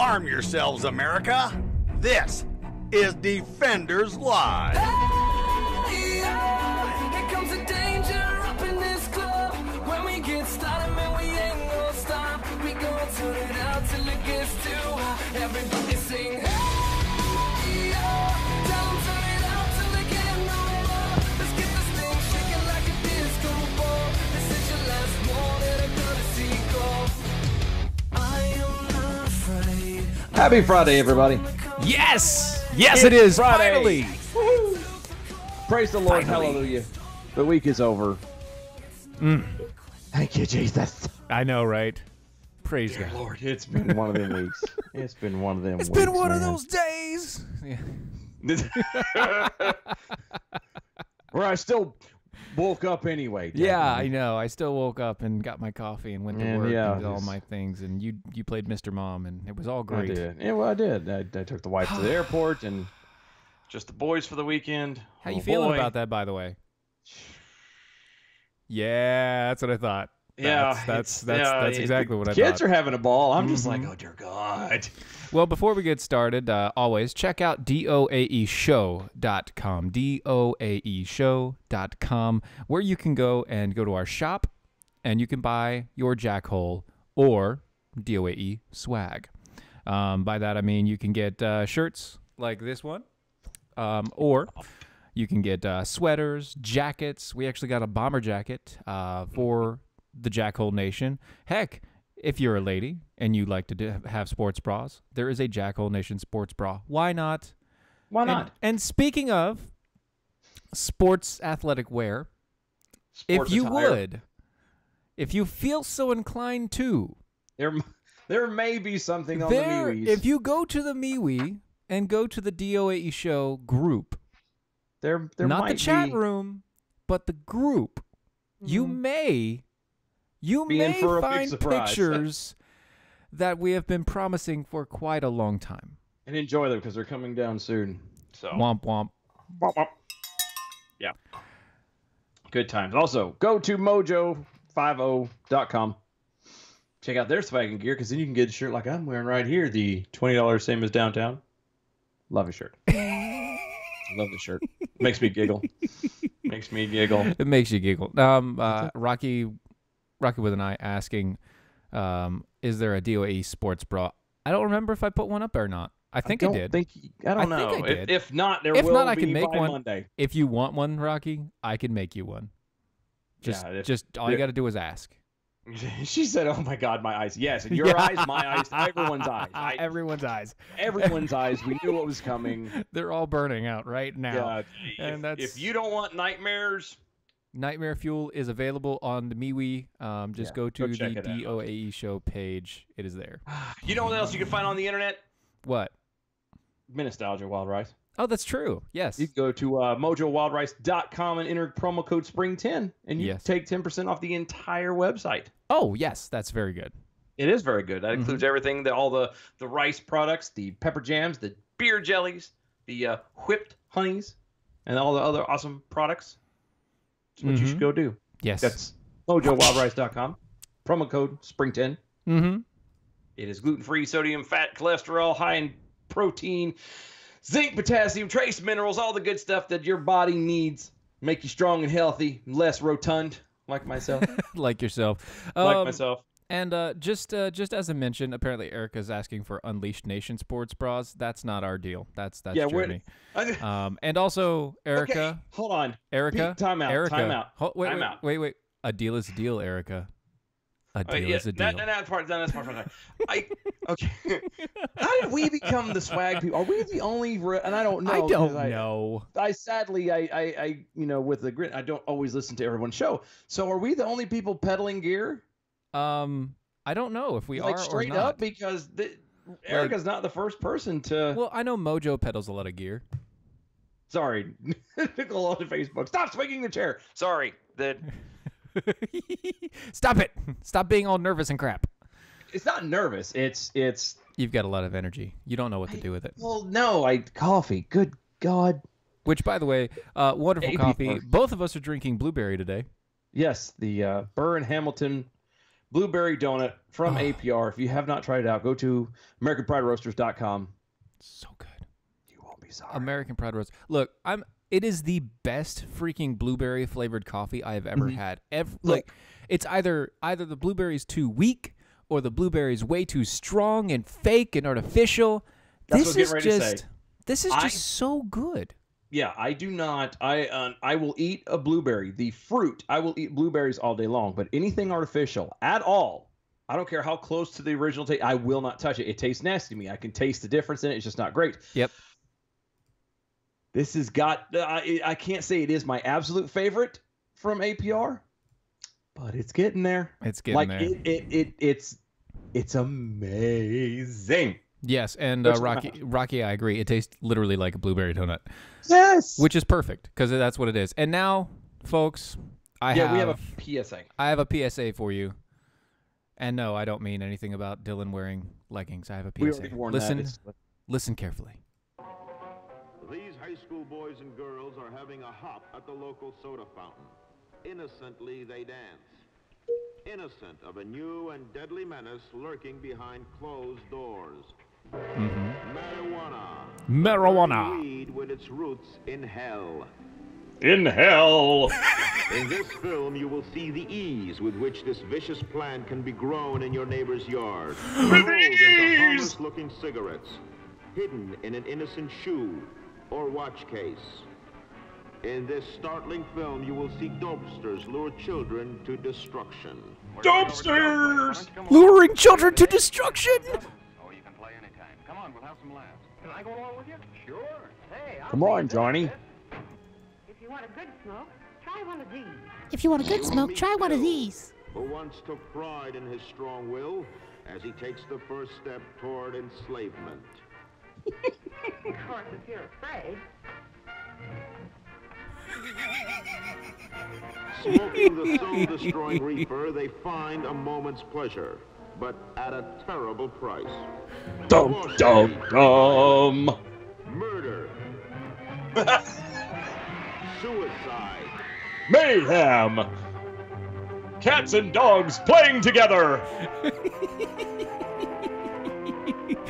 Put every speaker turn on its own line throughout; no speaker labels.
Arm yourselves, America. This is Defenders Live.
Hey, yeah. Here comes the danger up in this club. When we get started, man, we ain't gonna stop. We gonna turn it out till it gets too hot. Everybody sing, hey, yeah. Tell 'em turn it out till they can't no more. Let's get this thing shaking like a disco ball. This is your last warning, I'm gonna see go. I am not afraid.
Happy Friday, everybody.
Yes! Yes, it is.
Friday.
Finally.
Woo-hoo. Praise the Lord.
Finally.
Hallelujah. The week is over. Thank you, Jesus.
I know, right? Praise God.
Lord, it's been one of them weeks. It's been one of them
It's
weeks.
been one of
man.
those days. Yeah.
Where I still woke up anyway.
Yeah,
technically.
I know. I still woke up and got my coffee and went to
And
work
yeah,
and did all
it's-
my things. And you played Mr. Mom, and it was all
I
great.
did. Yeah, well, I did. I took the wife to the airport and just the boys for the weekend.
How you
Oh,
feeling
boy.
about that, by the way? Yeah, that's what I thought.
Yeah,
That's
yeah,
exactly what I
Kids
thought.
are having a ball. I'm just like, oh dear God.
Well, before we get started, always check out doaeshow.com, doaeshow.com, where you can go to our shop, and you can buy your Jackhole or DOAE swag. By that, I mean you can get shirts like this one, or you can get sweaters, jackets. We actually got a bomber jacket for the Jackhole Nation. Heck, if you're a lady and you like to have sports bras, there is a Jackhole Nation sports bra. Why not?
Why not?
And speaking of sports athletic wear,
Sports
if you
attire.
would, if you feel so inclined to,
There may be something on the MeWe's.
if you go to the MeWe and go to the DOAE Show group,
there
not
might
the chat
be,
room, but the group, you may
Be in for a big
find
surprise.
pictures that we have been promising for quite a long time.
and enjoy them because they're coming down soon. So
Womp womp.
Womp, womp. Yeah, good times. Also, go to mojo50.com. Check out their swag and gear because then you can get a shirt like I'm wearing right here. The $20 same as downtown. Love a shirt. Love the shirt. Makes me giggle. Makes me giggle.
It makes you giggle. Rocky with an eye asking, is there a DOAE sports bra? I don't remember if I put one up or not. I think I did.
I don't
I
know.
think I did.
If not, there
If
will
not, I
be
can make
by
one.
Monday.
If you want one, Rocky, I can make you one.
Yeah,
Just all you got to do is ask.
She said, "Oh my God, my eyes." Yes, and your eyes, my eyes, everyone's eyes.
Everyone's eyes.
Everyone's eyes. We knew what was coming.
They're all burning out right now.
Yeah,
And
if you don't want nightmares,
Nightmare Fuel is available on the MeWe. Just go to
go check
the
it out.
DOAE Show page. It is there.
you know what else you can find on the internet?
What?
Nostalgia Wild Rice.
Oh, that's true. Yes.
You can go to mojowildrice.com and enter promo code SPRING10, and you
Yes.
take 10% off the entire website.
Oh, yes. That's very good.
It is very good. That includes everything, all the rice products, the pepper jams, the beer jellies, the whipped honeys, and all the other awesome products. That's what you should go do.
Yes.
That's mojowildrice.com. Promo code SPRING10.
Mm-hmm.
It is gluten-free, sodium, fat, cholesterol, high in protein, zinc, potassium, trace minerals, all the good stuff that your body needs. Make you strong and healthy, less rotund, like myself.
Like yourself.
like myself.
And just as I mentioned, apparently Erica's asking for Unleashed Nation sports bras. That's not our deal. That's
Yeah,
Journey. And also Erica.
Okay, hold on.
Erica.
Pete, time out.
Erica.
Time out.
Wait. A deal is a deal, Erica. A deal
Yeah,
is a deal.
that's part. That's part. Okay. How did we become the swag people? Are we the only? And I don't know.
I don't
'cause
know.
I sadly, I, with the grit, I don't always listen to everyone's show. So are we the only people peddling gear?
I don't know if we are
straight
or not.
up because Erica's not the first person to.
Well, I know Mojo peddles a lot of gear.
Sorry, Nicole on Facebook. Stop swinging the chair. Sorry, that
Stop it! Stop being all nervous and crap.
it's not nervous. It's.
You've got a lot of energy. You don't know what to do with it.
Well, no, coffee. Good God.
Which, by the way, wonderful
Hey,
coffee.
people.
Both of us are drinking blueberry today.
Yes, the Burr and Hamilton blueberry donut from APR. If you have not tried it out, go to AmericanPrideRoasters.com.
So good.
You won't be sorry.
American Pride Roast. Look, it is the best freaking blueberry flavored coffee I have ever had. Like, it's either the blueberry's too weak or the blueberry's way too strong and fake and artificial.
That's what I was getting ready to say.
This is just so good.
Yeah, I do not. I will eat a blueberry. The fruit, I will eat blueberries all day long. But anything artificial at all, I don't care how close to the original taste, I will not touch it. It tastes nasty to me. I can taste the difference in it. It's just not great.
Yep.
This has got. I can't say it is my absolute favorite from APR, but it's getting there.
It's getting there.
It's amazing.
Yes, and Rocky, I agree. It tastes literally like a blueberry donut.
Yes,
which is perfect because that's what it is. And now, folks, we have
a PSA.
I have a PSA for you. And no, I don't mean anything about Dylan wearing leggings. I have a PSA.
We already warned
Listen carefully.
These high school boys and girls are having a hop at the local soda fountain. Innocently, they dance. Innocent of a new and deadly menace lurking behind closed doors.
Marijuana.
Weed with its roots in hell.
In hell.
In this film, you will see the ease with which this vicious plant can be grown in your neighbor's yard. Rolled into harmless-looking cigarettes, hidden in an innocent shoe or watch case. In this startling film, you will see dopesters lure children to destruction.
Dopesters!
Luring children to destruction!
Oh, you can play anytime. Come on, we'll have some laughs. Can I go along with you? Sure. Hey,
Come on, Johnny.
If you want a good smoke, try one of these.
If you want a good smoke, try one of these.
Who once took pride in his strong will as he takes the first step toward enslavement.
Of course, if you're afraid.
Smoking the soul-destroying reefer, they find a moment's pleasure, but at a terrible price.
Dum dum dum.
Murder. Suicide.
Mayhem. Cats and dogs playing together.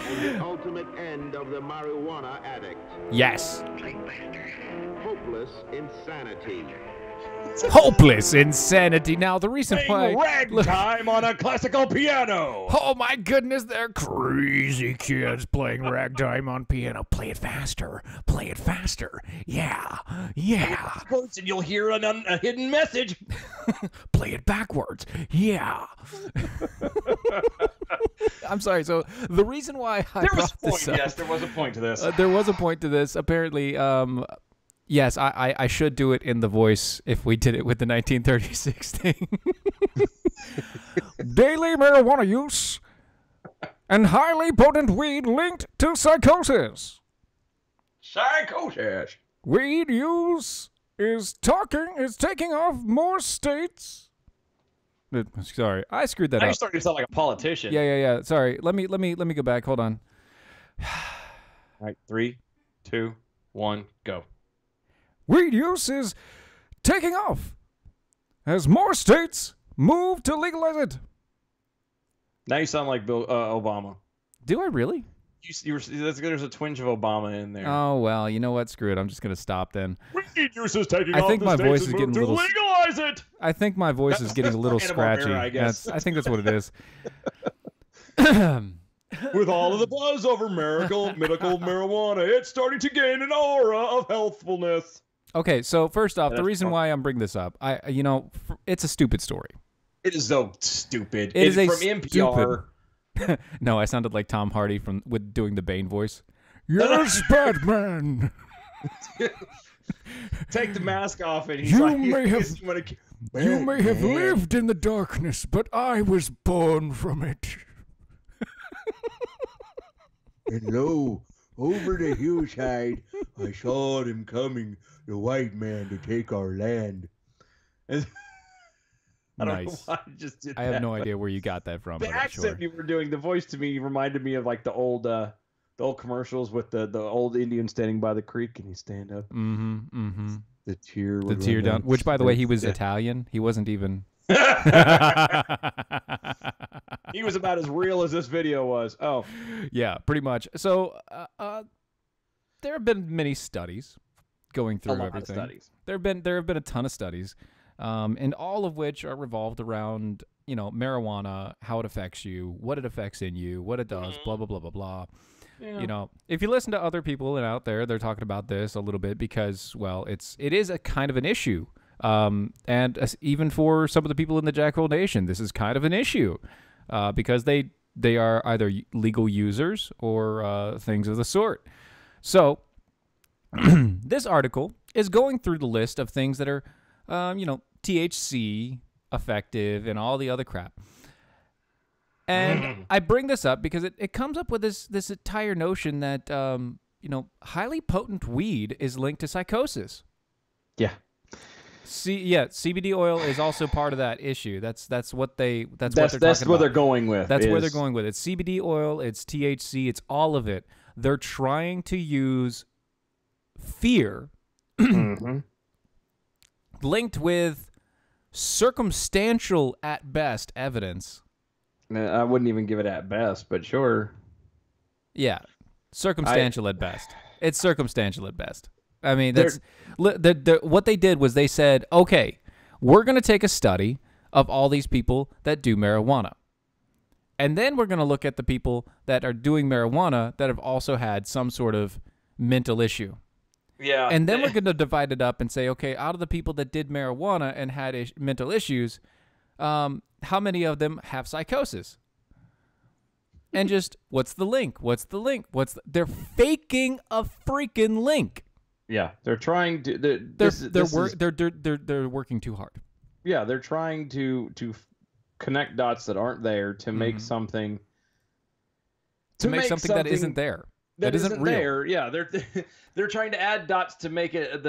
And the ultimate end of the marijuana addict.
Yes.
Hopeless insanity.
Hopeless insanity. Now, the reason
Playing
why...
ragtime on a classical piano.
Oh, my goodness, they're crazy kids playing ragtime on piano. Play it faster. Play it faster. Yeah. Yeah.
And you'll hear a hidden message.
Play it backwards. Yeah. I'm sorry. So the reason why I brought this up...
Yes, there was a point to this.
There was a point to this. Apparently, yes, I should do it in the voice if we did it with the 1936 thing. Daily marijuana use and highly potent weed linked to psychosis.
Psychosis.
Weed use is taking off more states. Sorry, I screwed that
Now
up.
you're starting to sound like a politician.
Yeah. Sorry. Let me go back. Hold on.
All right, 3, 2, 1, go.
Weed use is taking off as more states move to legalize it.
Now you sound like Bill Obama.
Do I really?
There's a twinge of Obama in there.
Oh, well, you know what? Screw it. I'm just going to stop then.
Weed use is taking
I
off
think
the
my
states
voice
and
is
move
getting a
to
little...
legalize it.
I think my voice is getting a little
Hanna-Barbera,
scratchy.
I guess.
I think that's what it is.
With all of the buzz over medical marijuana, it's starting to gain an aura of healthfulness.
Okay, so first off, the
That's
reason
fun.
why I'm bringing this up, it's a stupid story.
It is so stupid.
It is
from
a
NPR.
No, I sounded like Tom Hardy with doing the Bane voice. Yes, Batman.
Take the mask off, and he's
You
like,
may have- You may have
Batman.
lived in the darkness, but I was born from it.
And lo, over the hillside, I saw them coming, the white man to take our land.
I don't know
Nice.
why I just did
I have
that,
no
but
idea where you got that from.
The
but I'm
accent
sure.
you were doing, the voice to me reminded me of like the old commercials with the old Indian standing by the creek, and he stand up.
Mm-hmm.
The tear
The
would
tear
run
down. Which, by the way, he was
Yeah.
Italian. He wasn't even
He was about as real as this video was. Oh,
yeah, pretty much. So there have been many studies going through
lot
everything.
of studies.
There have been a ton of studies, and all of which are revolved around marijuana, how it affects you, what it affects in you, what it does, blah blah blah blah blah.
Yeah.
If you listen to other people out there, they're talking about this a little bit because, well, it is a kind of an issue. And even for some of the people in the Jackhole Nation, this is kind of an issue because they are either legal users or things of the sort. So this article is going through the list of things that are, THC effective and all the other crap. And I bring this up because it comes up with this entire notion that, highly potent weed is linked to psychosis.
Yeah.
CBD oil is also part of that issue. That's what they're talking about.
That's where they're going with.
That's where they're going with it. It's CBD oil, it's THC, it's all of it. They're trying to use fear linked with circumstantial at best evidence.
I wouldn't even give it at best, but sure.
Yeah, circumstantial at best. It's circumstantial at best. I mean, that's what they did was they said, okay, we're going to take a study of all these people that do marijuana. And then we're going to look at the people that are doing marijuana that have also had some sort of mental issue.
Yeah.
And then we're going to divide it up and say, okay, out of the people that did marijuana and had mental issues, how many of them have psychosis? And just, what's the link? What's the link? They're faking a freaking link.
Yeah, they're trying to.
They're working too hard.
Yeah, they're trying to connect dots that aren't there to make something.
To make something that isn't there. That isn't real.
There. Yeah, they're trying to add dots to make it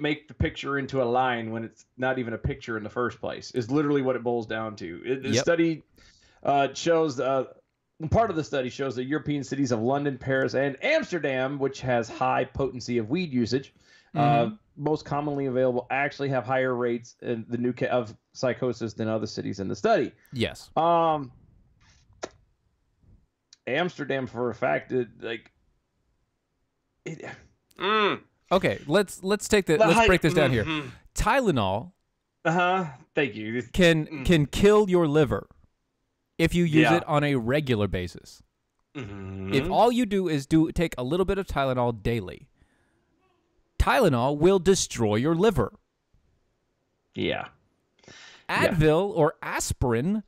make the picture into a line when it's not even a picture in the first place. Is literally what it boils down to. The study shows. Part of the study shows that European cities of London, Paris, and Amsterdam, which has high potency of weed usage, most commonly available, actually have higher rates in the of psychosis than other cities in the study.
Yes.
Amsterdam, for a fact,
Okay, let's break this down here. Tylenol.
Thank you.
Can kill your liver if you use it on a regular basis. If all you do is take a little bit of Tylenol daily, Tylenol will destroy your liver.
Yeah.
Advil or aspirin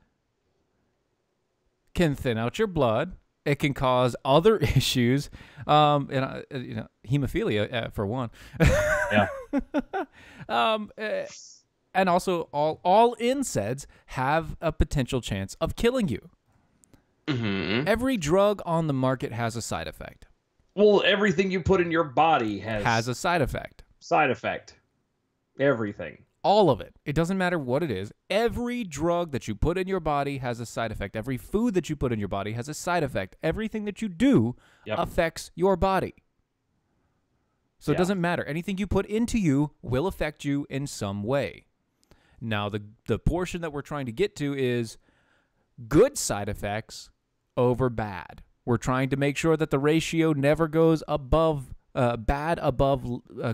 can thin out your blood. It can cause other issues, hemophilia for one.
Yeah.
And also, all NSAIDs have a potential chance of killing you. Every drug on the market has a side effect.
Well, everything you put in your body has
a side effect.
Side effect. Everything.
All of it. It doesn't matter what it is. Every drug that you put in your body has a side effect. Every food that you put in your body has a side effect. Everything that you do affects your body. So it doesn't matter. Anything you put into you will affect you in some way. Now, the portion that we're trying to get to is good side effects over bad. We're trying to make sure that the ratio never goes above bad above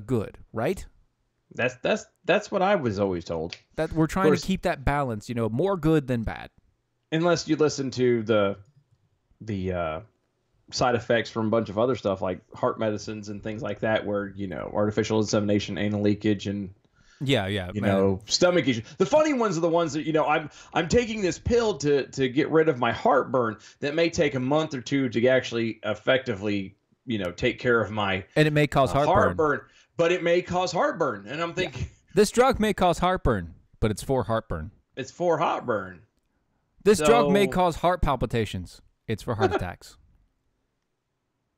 good, right?
That's what I was always told.
That we're trying to keep that balance, more good than bad.
Unless you listen to the side effects from a bunch of other stuff like heart medicines and things like that, where artificial insemination, anal leakage, and stomach issues. The funny ones are the ones that I'm taking this pill to get rid of my heartburn that may take a month or two to actually effectively take care of my
and it may cause heartburn.
But it may cause heartburn, and I'm thinking
this drug may cause heartburn, but it's for heartburn.
It's for heartburn.
This drug may cause heart palpitations. It's for heart attacks.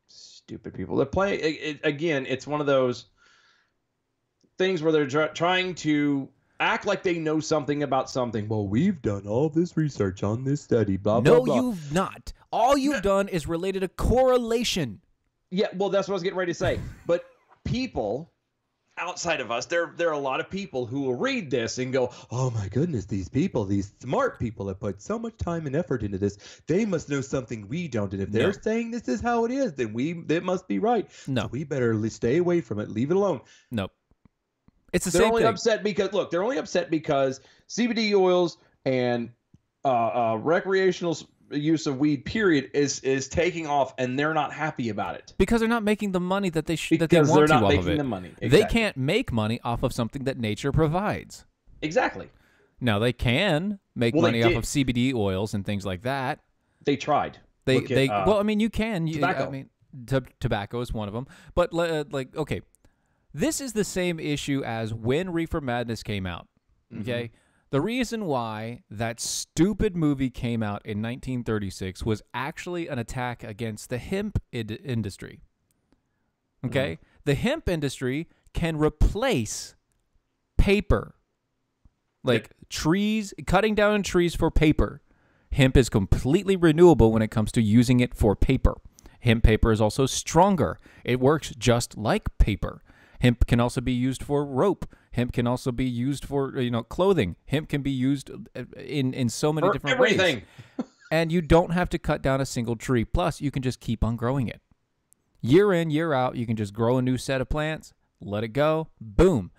Stupid people. They're playing again. It's one of those things where they're trying to act like they know something about something. Well, we've done all this research on this study. Blah blah blah.
No, you've not. All you've done is related a correlation.
Yeah, well, that's what I was getting ready to say. But people outside of us, there are a lot of people who will read this and go, "Oh my goodness, these people, these smart people have put so much time and effort into this. They must know something we don't. And if they're saying this is how it is, then it must be right.
No.
So we better stay away from it. Leave it alone."
Nope. It's the
They're
same
only
thing.
upset because they're only upset because CBD oils and recreational use of weed, period, is taking off, and they're not happy about it
Because they're not making the money that they want
they're
to
not
off
making
of it.
the money.
They
Exactly.
can't make money off of something that nature provides.
Exactly.
Now they can make money off of CBD oils and things like that.
They tried.
Well, I mean, you can.
Tobacco.
I mean, tobacco is one of them. But okay, this is the same issue as when Reefer Madness came out. Okay. The reason why that stupid movie came out in 1936 was actually an attack against the hemp industry. Okay? The hemp industry can replace paper. Like trees, cutting down trees for paper. Hemp is completely renewable when it comes to using it for paper. Hemp paper is also stronger. It works just like paper. Hemp can also be used for rope. Hemp can also be used for clothing. Hemp can be used in so many different ways. And you don't have to cut down a single tree. Plus, you can just keep on growing it. Year in, year out, you can just grow a new set of plants, let it go, boom.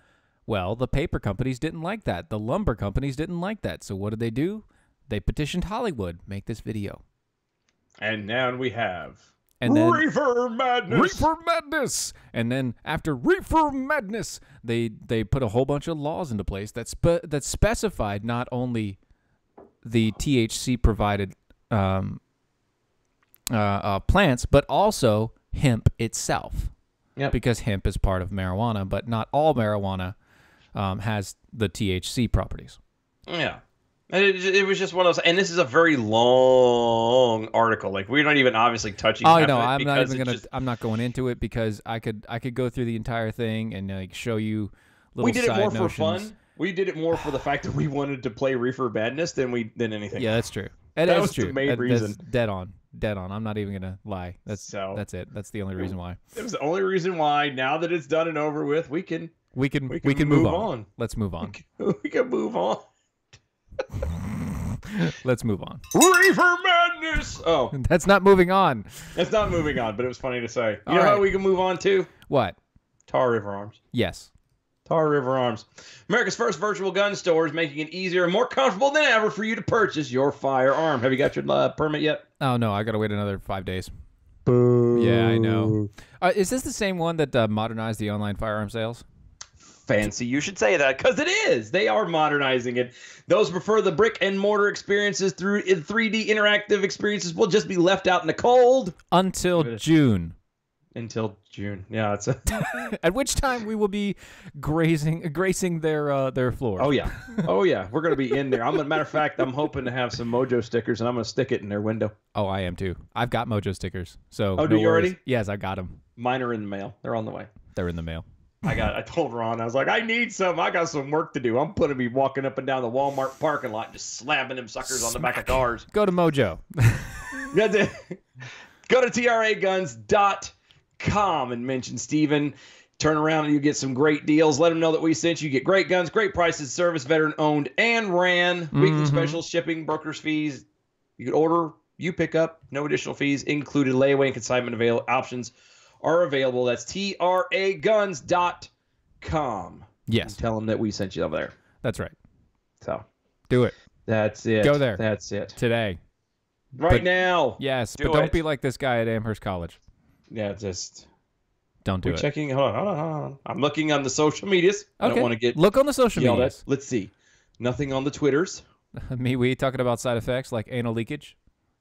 Well, the paper companies didn't like that. The lumber companies didn't like that. So what did they do? They petitioned Hollywood, make this video.
And now we have
Reefer Madness. And then after Reefer Madness, they put a whole bunch of laws into place that specified not only the THC provided plants, but also hemp itself.
Yep.
Because hemp is part of marijuana, but not all marijuana has the THC properties.
Yeah. It was just one of those, and this is a very long article. Like, we're not even obviously touching.
Oh no, I'm not even gonna. I'm not going into it because I could go through the entire thing and like show you little.
We did it more
notions.
for fun. We did it more for the fact that we wanted to play Reefer Madness than anything.
Yeah, that's true.
That was
true.
the main reason.
That's dead on. I'm not even gonna lie. That's it. That's the only reason why.
It was the only reason why. Now that it's done and over with, we can
move on. Let's move on.
We can move on.
Let's move on.
Reefer Madness. Oh,
that's not moving on.
It's not moving on, but it was funny to say. You know how we can move on to?
What?
Tar River Arms.
Yes.
Tar River Arms. America's first virtual gun store is making it easier and more comfortable than ever for you to purchase your firearm. Have you got your permit yet?
Oh, no. I got to wait another 5 days.
Boo.
Yeah, I know. Is this the same one that modernized the online firearm sales?
Fancy you should say that, because it is. They are modernizing it. Those prefer the brick and mortar experiences through 3D interactive experiences will just be left out in the cold.
Until June.
Until June. Yeah, it's
at which time we will be gracing their floor.
Oh yeah. Oh yeah. We're gonna be in there. Matter of fact, I'm hoping to have some Mojo stickers and I'm gonna stick it in their window.
Oh, I am too. I've got Mojo stickers. So
do you already?
Yes, I got them.
Mine are in the mail. They're on the way.
They're in the mail.
I told Ron, I was like, I need some. I got some work to do. I'm going to be walking up and down the Walmart parking lot just slamming them suckers on the back of cars.
Go to Mojo.
That's it. Go to traguns.com and mention Steven. Turn around and you get some great deals. Let them know that we sent you. Get great guns, great prices, service, veteran owned and ran. Weekly specials, shipping, broker's fees. You can order, you pick up, no additional fees included. Layaway and consignment options are available. That's traguns.com.
Yes.
And tell them that we sent you over there.
That's right.
So
do it.
That's it.
Go there.
That's it.
Today.
Right now.
Yes, but don't be like this guy at Amherst College.
Yeah, just
don't do it.
Checking. Hold on. I'm looking on the social medias.
Okay.
I don't want to get
look on the social medias.
Let's see. Nothing on the Twitters.
We talking about side effects like anal leakage.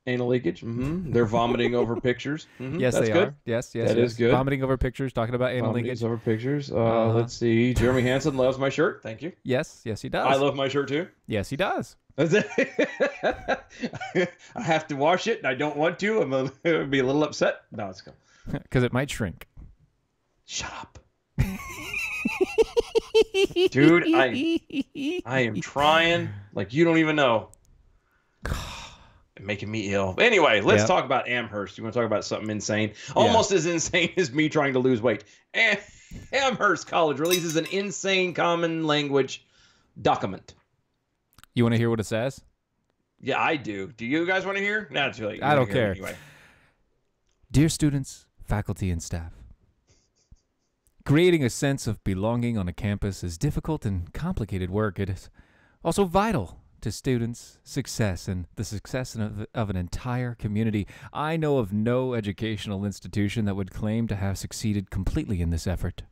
Anal leakage. Mm-hmm. They're vomiting over pictures. Mm-hmm.
Yes,
that's
they
good.
are. Yes,
that is good.
Vomiting over pictures. Talking about anal leakage.
Over pictures. Let's see. Jeremy Hansen loves my shirt. Thank you.
Yes, he does.
I love my shirt too.
Yes, he does.
That's it. I have to wash it, and I don't want to. I'm gonna be a little upset. No, it's cool.
Because it might shrink.
Shut up. Dude, I am trying like you don't even know. Making me ill. Anyway, let's
Yep.
talk about Amherst. You want to talk about something insane? Almost as insane as me trying to lose weight. Amherst College releases an insane common language document.
You want to hear what it says?
Yeah, I do. Do you guys want to hear? No, it's really.
I don't care.
Anyway.
Dear students, faculty, and staff, creating a sense of belonging on a campus is difficult and complicated work. It is also vital to students' success and the success of an entire community. I know of no educational institution that would claim to have succeeded completely in this effort.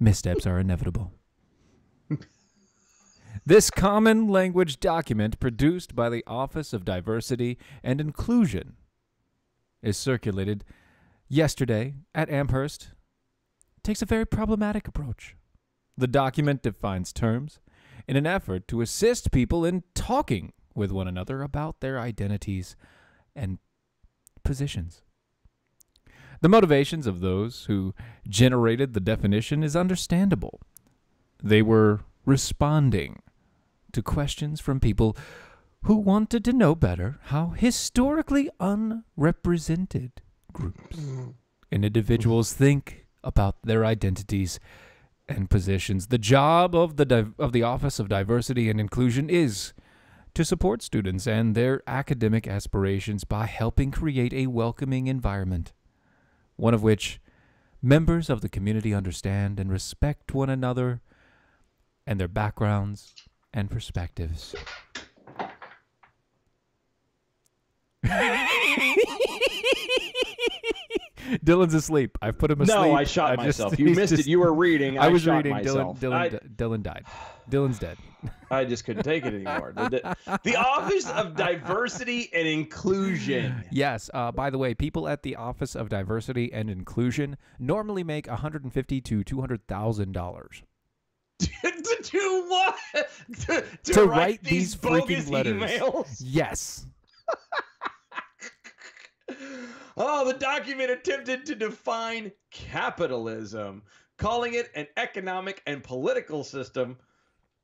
Missteps are inevitable. This common language document, produced by the Office of Diversity and Inclusion, is circulated yesterday at Amherst, takes a very problematic approach. The document defines terms in an effort to assist people in talking with one another about their identities and positions. The motivations of those who generated the definition is understandable. They were responding to questions from people who wanted to know better how historically unrepresented groups and individuals think about their identities and positions. The job of the Office of Diversity and Inclusion is to support students and their academic aspirations by helping create a welcoming environment, one of which members of the community understand and respect one another and their backgrounds and perspectives. Dylan's asleep. I've put him asleep.
No, I shot myself. You missed it. You were reading.
I was
shot
reading.
Myself.
Dylan died. Dylan's dead.
I just couldn't take it anymore. The Office of Diversity and Inclusion.
Yes. By the way, people at the Office of Diversity and Inclusion normally make $150,000 to $200,000
To do what?
to write these
bogus
freaking letters.
emails?
Yes.
Oh, the document attempted to define capitalism, calling it an economic and political system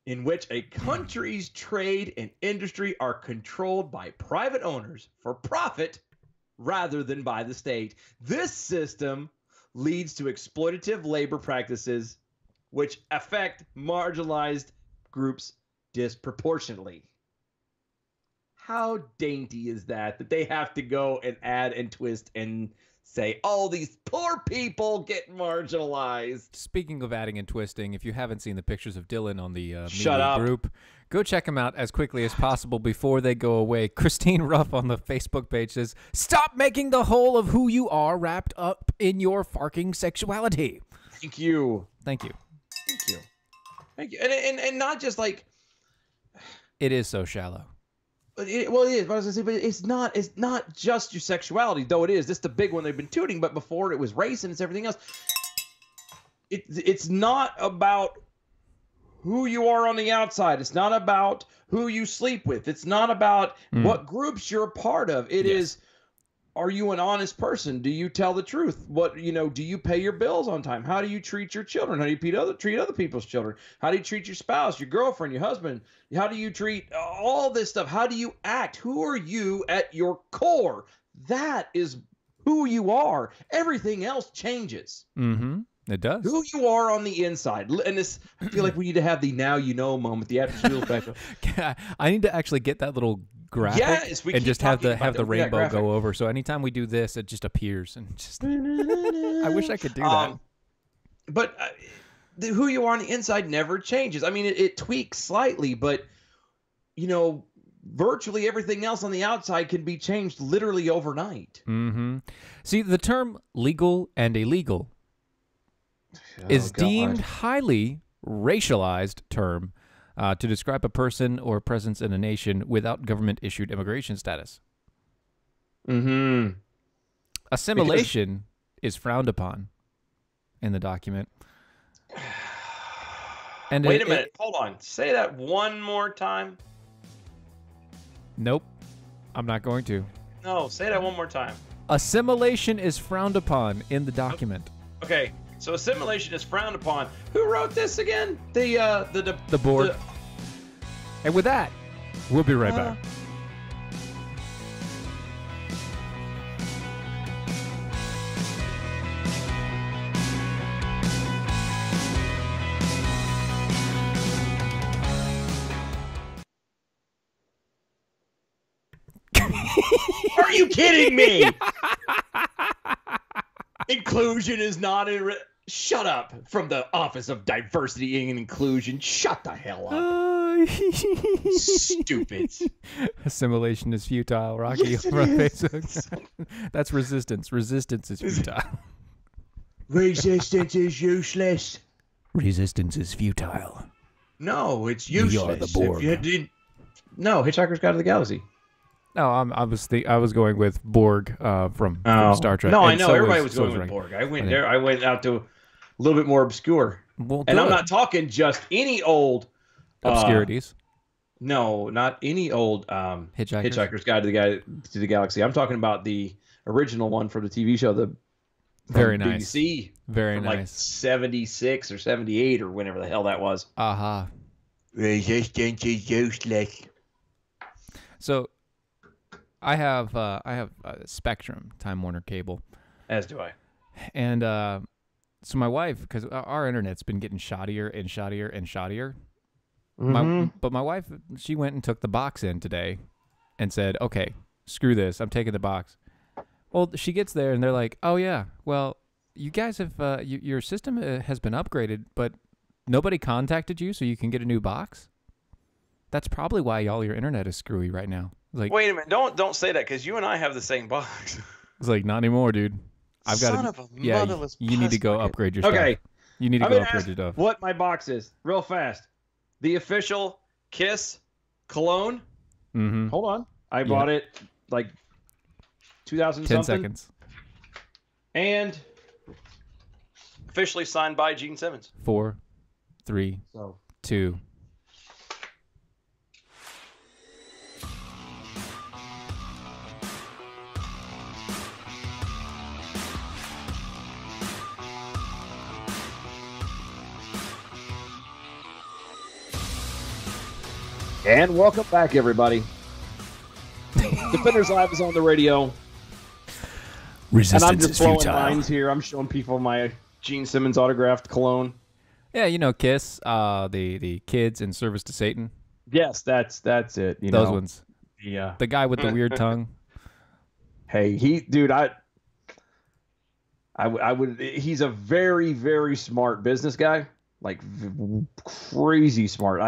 in which a country's trade and industry are controlled by private owners for profit rather than by the state. This system leads to exploitative labor practices which affect marginalized groups disproportionately. How dainty is that they have to go and add and twist and say, oh, these poor people get marginalized.
Speaking of adding and twisting, if you haven't seen the pictures of Dylan on the
Shut
media
up.
group, go check them out as quickly as possible before they go away. Christine Ruff on the Facebook page says, stop making the whole of who you are wrapped up in your farking sexuality.
Thank you.
Thank you.
Thank you. Thank you. And not just like...
It is so shallow.
Well, it is. But I was gonna say, but it's not just your sexuality, though it is. This is the big one they've been tooting. But before it was race and it's everything else. It's not about who you are on the outside. It's not about who you sleep with. It's not about what groups you're a part of. It is. Are you an honest person? Do you tell the truth? Do you pay your bills on time? How do you treat your children? How do you treat other people's children? How do you treat your spouse, your girlfriend, your husband? How do you treat all this stuff? How do you act? Who are you at your core? That is who you are. Everything else changes.
Mm-hmm. It does.
Who you are on the inside. And I feel like we need to have the now you know moment, the after school effect.
I need to actually get that little graphic and just have the rainbow go over. So anytime we do this, it just appears and just. I wish I could do that.
But who you are on the inside never changes. I mean, it tweaks slightly, but virtually everything else on the outside can be changed literally overnight.
Mm-hmm. See, the term legal and illegal is deemed highly racialized term to describe a person or presence in a nation without government-issued immigration status.
Mm-hmm.
Assimilation is frowned upon in the document. And
Wait a minute. Hold on. Say that one more time.
Nope. I'm not going to.
No, say that one more time.
Assimilation is frowned upon in the document.
Okay. So assimilation is frowned upon. Who wrote this again? The
board. And with that, we'll be right back.
you kidding me? Inclusion is not in. Shut up from the Office of Diversity and Inclusion. Shut the hell up. Stupid.
Assimilation is futile, Rocky. Over on Facebook. That's resistance. Resistance is futile.
Resistance is useless.
Resistance is futile.
No, it's useless.
We are the Borg.
No, Hitchhiker's Guide to the Galaxy.
No, I was going with Borg from Star Trek.
No, I
And
know
so
everybody was going
so
with
Rocky.
Borg. I went there. I went out to a little bit more obscure.
Well,
And I'm
good.
not talking just any old
Obscurities.
No, not any old Hitchhiker's Guide to the Galaxy. I'm talking about the original one from the TV show,
Very nice.
BBC,
Very
from
nice.
like 76 or 78 or whenever the hell that was.
Aha.
Resistance is useless.
So, I have Spectrum Time Warner cable,
As do I.
and so my wife, because our internet's been getting shoddier and shoddier and shoddier. But my wife, she went and took the box in today, and said, "Okay, screw this. I'm taking the box." Well, she gets there and they're like, "Oh yeah, well, you guys have your system has been upgraded, but nobody contacted you so you can get a new box." That's probably why all your internet is screwy right now. Like,
Wait a minute! Don't say that because you and I have the same box.
it's like not anymore, dude. I've got
Son
to.
of a
Yeah,
motherless
you need to go
pest
upgrade your
Okay.
stuff. You need to
I'm
go
gonna
upgrade
ask
your stuff.
what my box is real fast. The official Kiss cologne.
Mm-hmm.
Hold on, I bought it like 2000
10
something.
seconds.
And officially signed by Gene Simmons.
4, 3,
So
2.
And welcome back, everybody. Defenders Live is on the radio.
Resistance
And I'm just
is
blowing
futile.
lines here. I'm showing people my Gene Simmons autographed cologne.
Yeah, you know Kiss, the kids in service to Satan.
Yes, that's it. You
Those
know.
ones.
Yeah.
The guy with the weird tongue.
Hey, I would. He's a very, very smart business guy. Like crazy smart.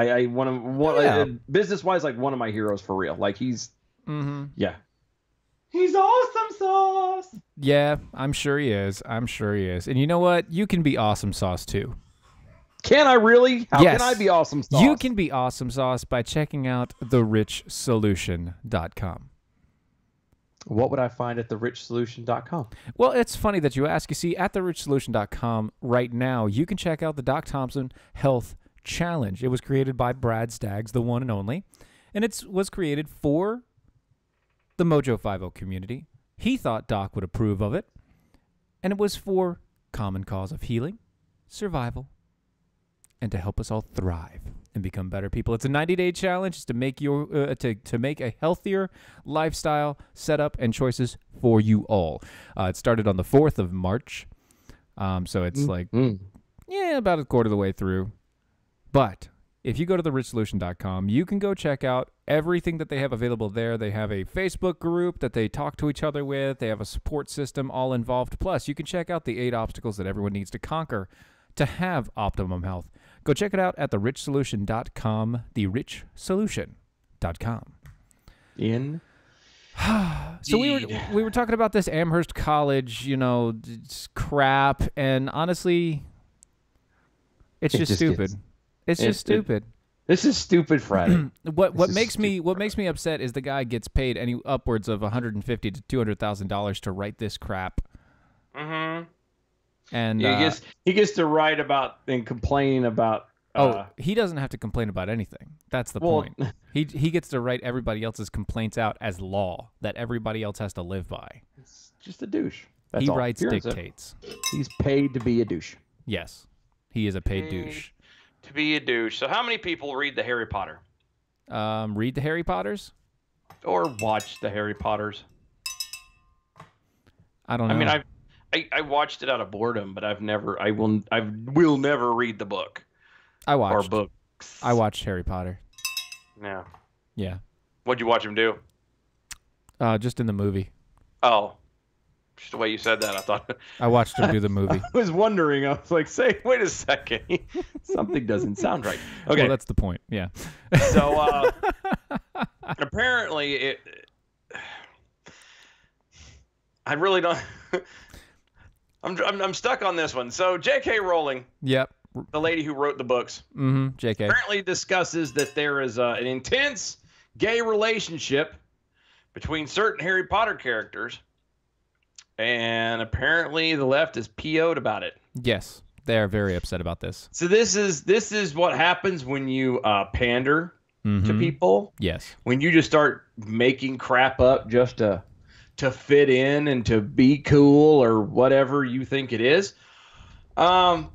Business wise, like one of my heroes for real. Like he's yeah. He's awesome sauce.
Yeah, I'm sure he is. I'm sure he is. And you know what? You can be awesome sauce too.
Can I really? How
Yes.
can I be awesome sauce?
You can be awesome sauce by checking out therichsolution.com.
What would I find at therichsolution.com?
Well, it's funny that you ask. You see, at therichsolution.com right now, you can check out the Doc Thompson Health Challenge. It was created by Brad Staggs, the one and only, and it was created for the Mojo 50 community. He thought Doc would approve of it, and it was for common cause of healing, survival, and to help us all thrive and become better people. It's a 90-day challenge. It's to make to make a healthier lifestyle setup and choices for you all. It started on the 4th of March, so it's about a quarter of the way through. But if you go to therichsolution.com, you can go check out everything that they have available there. They have a Facebook group that they talk to each other with. They have a support system all involved. Plus, you can check out the 8 obstacles that everyone needs to conquer to have optimum health. Go check it out at therichsolution.com, therichsolution.com. So we were talking about this Amherst College, crap, and honestly, it's just stupid. It's just stupid.
This is stupid Friday.
What makes me upset is the guy gets paid upwards of $150,000 to $200,000 to write this crap.
Mm-hmm.
And
he gets to write about and complain about.
He doesn't have to complain about anything. That's the point. He gets to write everybody else's complaints out as law that everybody else has to live by.
It's just a douche. That's
He
all.
writes dictates.
He's paid to be a douche.
Yes, he is a paid douche.
To be a douche. So how many people read the Harry Potter?
Read the Harry Potters?
Or watch the Harry Potters?
I don't know.
I mean, I watched it out of boredom, but I will never read the book.
I watched.
Or books.
I watched Harry Potter.
Yeah.
Yeah.
What'd you watch him do?
Just in the movie.
Oh, just the way you said that, I thought.
I watched him do the movie.
I was wondering. I was like, wait a second. Something doesn't sound right. Okay.
Well, that's the point. Yeah.
So apparently I really don't. I'm stuck on this one. So J.K. Rowling,
Yep.
the lady who wrote the books,
J.K.
apparently discusses that there is an intense gay relationship between certain Harry Potter characters, and apparently the left is PO'd about it.
Yes, they are very upset about this.
So this is what happens when you pander to people.
Yes.
When you just start making crap up just to fit in and to be cool or whatever you think it is. And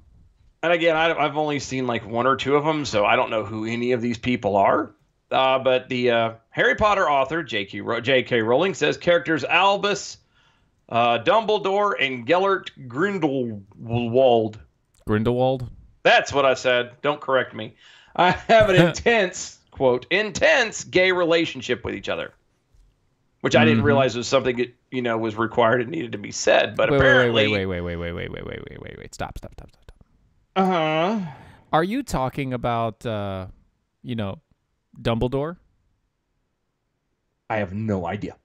again, I've only seen like one or two of them, so I don't know who any of these people are. But the Harry Potter author, J.K. Rowling, says characters Albus, Dumbledore, and Gellert Grindelwald.
Grindelwald?
That's what I said. Don't correct me. I have an intense, quote, intense gay relationship with each other. Which I didn't realize was something that, was required and needed to be said. But apparently...
Wait. Stop.
Uh-huh.
Are you talking about, Dumbledore?
I have no idea.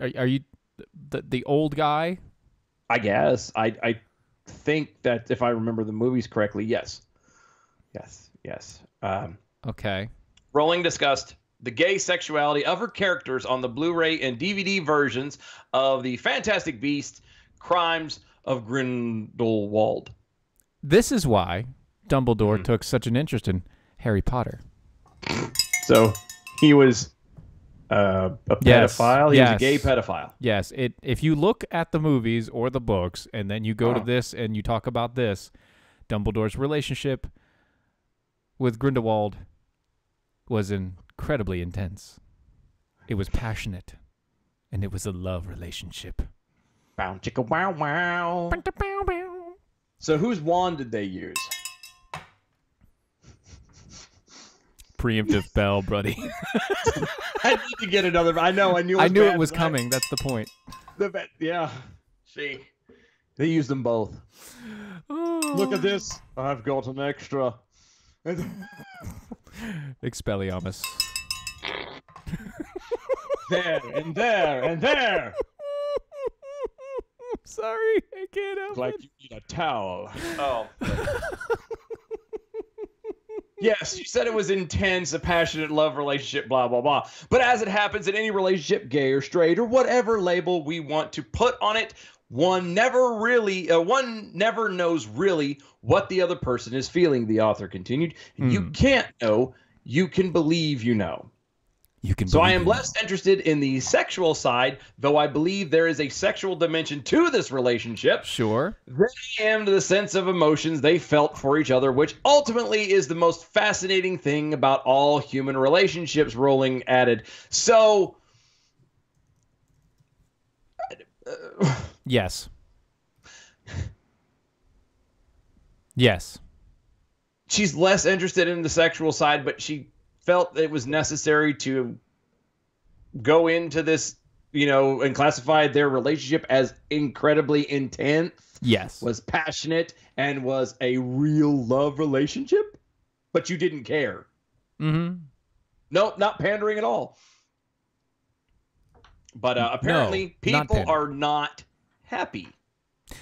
Are you the old guy?
I guess. I think that if I remember the movies correctly, yes. Yes.
Okay.
Rowling discussed the gay sexuality of her characters on the Blu-ray and DVD versions of the Fantastic Beasts: Crimes of Grindelwald.
This is why Dumbledore took such an interest in Harry Potter.
So he was a pedophile? He was a gay pedophile.
Yes. If you look at the movies or the books and then you go to this and you talk about this, Dumbledore's relationship with Grindelwald was incredibly intense. It was passionate, and it was a love relationship.
Bow chicka wow wow. So whose wand did they use?
Preemptive bell, buddy.
I need to get another. I knew
it was coming. That's the point.
Yeah. See, they used them both.
Oh.
Look at this. I've got an extra.
Expelliarmus.
There and there and there.
I'm sorry, I can't help
Like
it.
you need a towel. Oh. Yes, you said it was intense, a passionate love relationship, blah, blah, blah. But as it happens in any relationship, gay or straight, or whatever label we want to put on it, one never knows really what the other person is feeling, the author continued. And you can't know, you can believe you know. So I am less interested in the sexual side, though I believe there is a sexual dimension to this relationship.
Sure.
Than I am to the sense of emotions they felt for each other, which ultimately is the most fascinating thing about all human relationships, Rowling added. So...
Yes. Yes.
She's less interested in the sexual side, but she felt it was necessary to go into this, and classify their relationship as incredibly intense.
Yes.
Was passionate and was a real love relationship, but you didn't care.
Mm-hmm.
Nope, not pandering at all. But apparently people are not happy.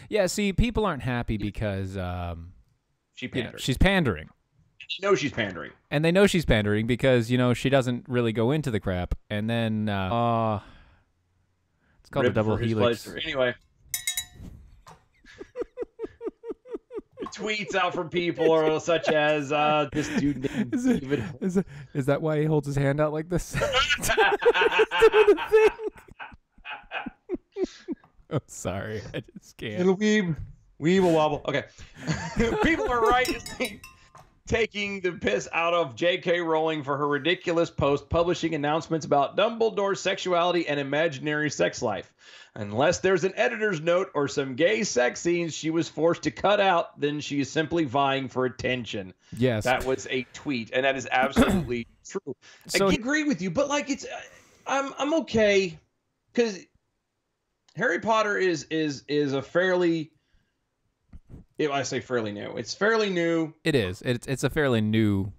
Yeah, see, people aren't happy because she's pandering.
They know she's pandering.
And they know she's pandering because, she doesn't really go into the crap. And then, it's called the double helix.
Anyway. Tweets out from people such as this dude named Steven.
Is that why he holds his hand out like this? I'm sorry. I just can't.
Little weeb will wobble. Okay. People are rightly taking the piss out of J.K. Rowling for her ridiculous post publishing announcements about Dumbledore's sexuality and imaginary sex life. Unless there's an editor's note or some gay sex scenes she was forced to cut out, then she is simply vying for attention.
Yes.
That was a tweet, and that is absolutely true.
So
I agree with you, but I'm okay because Harry Potter is a fairly, I say fairly new. It's fairly new.
It is. It's a fairly new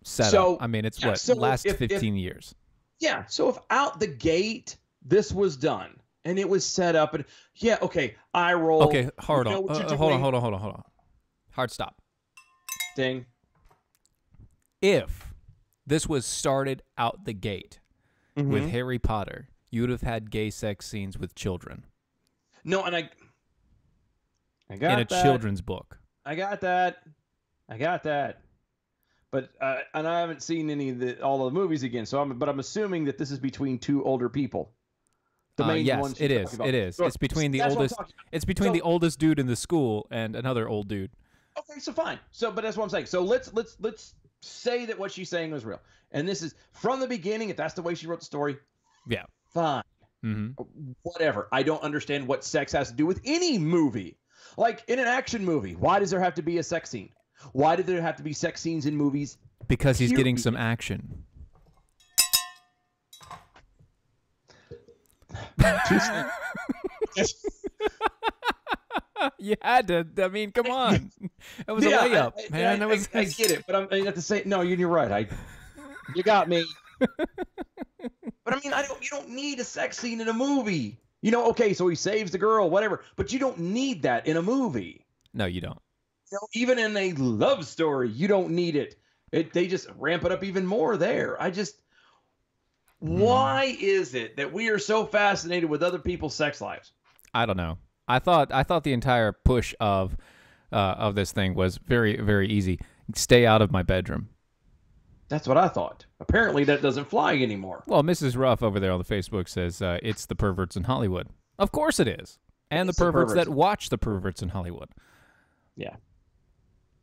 setup.
So,
I mean, it's
yeah, so
last
if-
15 years.
Yeah. So if out the gate this was done and it was set up and yeah, okay, eye roll.
Okay, hold
you know
on.
what you're
Hold on,
doing.
hold on. Hard stop.
Ding.
If this was started out the gate
Mm-hmm.
with Harry Potter, you would have had gay sex scenes with children
No, and I got
in a
that.
children's book.
I got that. But and I haven't seen all the movies again. So I'm assuming that this is between two older people. The main
Yes,
ones
it
you're
is.
talking about.
It is.
So
It's between the
that's what I'm
oldest.
talking about.
It's between
So-
the oldest dude in the school and another old dude.
Okay, so fine. So, but that's what I'm saying. So let's say that what she's saying was real, and this is from the beginning. If that's the way she wrote the story,
Yeah.
fine.
Mm-hmm.
Whatever. I don't understand what sex has to do with any movie. Like in an action movie, why does there have to be a sex scene? Why do there have to be sex scenes in movies?
Because he's getting
Period.
some action. You had to. I mean, come on. That was a layup, man. That was.
I get it, but I have to say no. You're right. You got me. But I mean, you don't need a sex scene in a movie. You know, okay, so he saves the girl, whatever, but you don't need that in a movie.
No, you don't.
You know, even in a love story, you don't need it. They just ramp it up even more there. Why is it that we are so fascinated with other people's sex lives?
I don't know. I thought the entire push of this thing was very, very easy. Stay out of my bedroom.
That's what I thought. Apparently, that doesn't fly anymore.
Well, Mrs. Ruff over there on the Facebook says it's the perverts in Hollywood. Of course it is. And
It's
the
the
perverts
perverts.
that watch the perverts in Hollywood.
Yeah,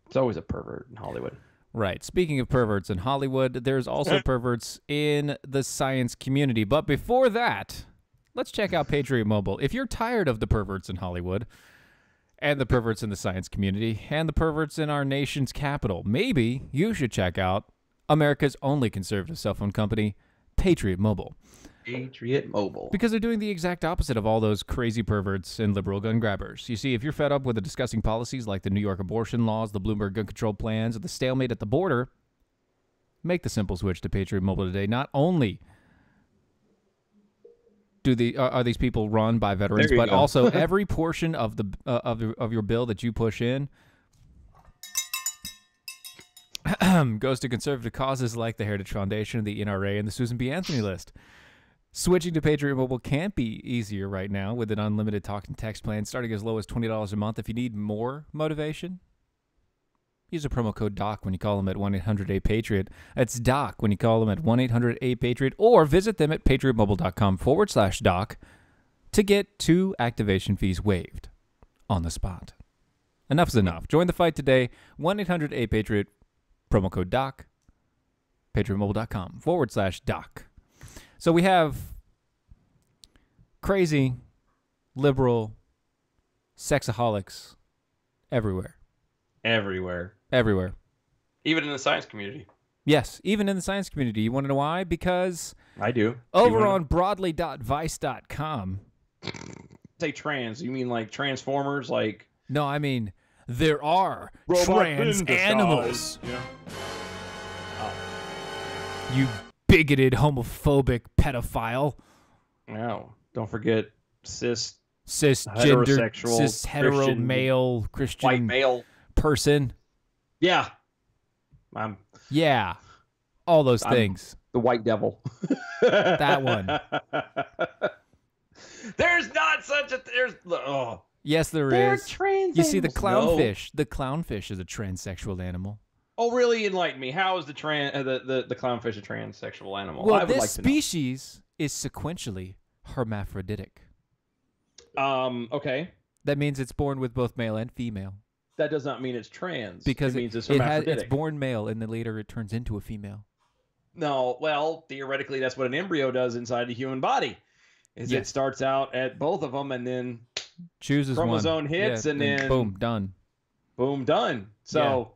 it's always a pervert in Hollywood.
Right. Speaking of perverts in Hollywood, there's also perverts in the science community. But before that, let's check out Patriot Mobile. If you're tired of the perverts in Hollywood and the perverts in the science community and the perverts in our nation's capital, maybe you should check out America's only conservative cell phone company, Patriot Mobile.
Patriot Mobile.
Because they're doing the exact opposite of all those crazy perverts and liberal gun grabbers. You see, if you're fed up with the disgusting policies like the New York abortion laws, the Bloomberg gun control plans, or the stalemate at the border, make the simple switch to Patriot Mobile today. Not only are these people run by veterans,
There you
but
go.
also every portion of the of your bill that you push in goes to conservative causes like the Heritage Foundation, the NRA, and the Susan B. Anthony list. Switching to Patriot Mobile can't be easier right now with an unlimited talk and text plan starting as low as $20 a month. If you need more motivation, use a promo code DOC when you call them at 1-800-8-PATRIOT. That's DOC when you call them at 1-800-8-PATRIOT, or visit them at patriotmobile.com/DOC to get 2 activation fees waived on the spot. Enough's enough. Join the fight today. 1-800-8-PATRIOT, promo code DOC, patriotmobile.com/DOC. So we have crazy, liberal, sexaholics everywhere.
Everywhere.
Everywhere.
Even in the science community.
Yes, even in the science community. You want to know why? Because
I do.
over on broadly.vice.com.
Say trans. You mean like Transformers? Like.
No, I mean, there are
Robots
trans
in disguise.
animals.
Yeah.
You bigoted, homophobic pedophile.
No. Don't forget
Cisgender,
Heterosexual,
cis hetero
Christian,
male Christian
white male.
person.
Yeah.
Yeah. All those things.
The white devil.
That one.
There's not such a.
Yes, there
They're
is.
trans
You see, the
animals. No.
clownfish. The clownfish is a transsexual animal.
Oh, really? Enlighten me. How is the clownfish a transsexual animal?
Well,
I would
this
like to know.
species is sequentially hermaphroditic.
Okay.
That means it's born with both male and female.
That does not mean it's trans.
Because
it means it's
it's
hermaphroditic.
born male, and then later it turns into a female.
No, well, theoretically, that's what an embryo does inside the human body. Is
Yes.
it starts out at both of them, and then
Chooses
chromosome
one.
hits,
Yeah,
and then
boom, done.
boom, done. So,